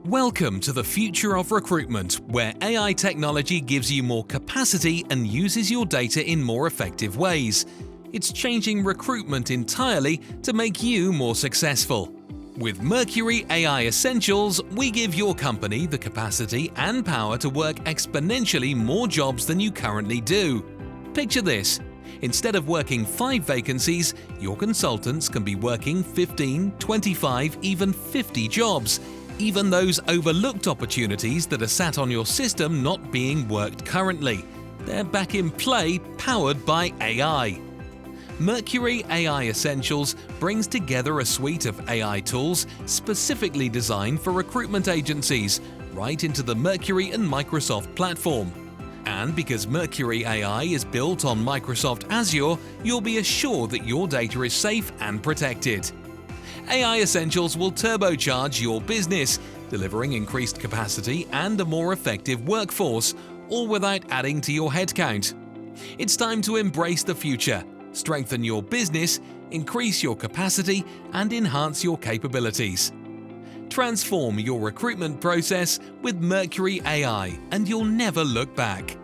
Welcome to the future of recruitment, where AI technology gives you more capacity and uses your data in more effective ways. It's changing recruitment entirely to make you more successful. With Mercury AI Essentials, we give your company the capacity and power to work exponentially more jobs than you currently do. Picture this. Instead of working 5 vacancies, your consultants can be working 15, 25, even 50 jobs. Even those overlooked opportunities that are sat on your system not being worked currently. They're back in play, powered by AI. Mercury AI Essentials brings together a suite of AI tools specifically designed for recruitment agencies, right into the Mercury and Microsoft platform. And because Mercury AI is built on Microsoft Azure, you'll be assured that your data is safe and protected. AI Essentials will turbocharge your business, delivering increased capacity and a more effective workforce, all without adding to your headcount. It's time to embrace the future, strengthen your business, increase your capacity, and enhance your capabilities. Transform your recruitment process with Mercury AI, and you'll never look back.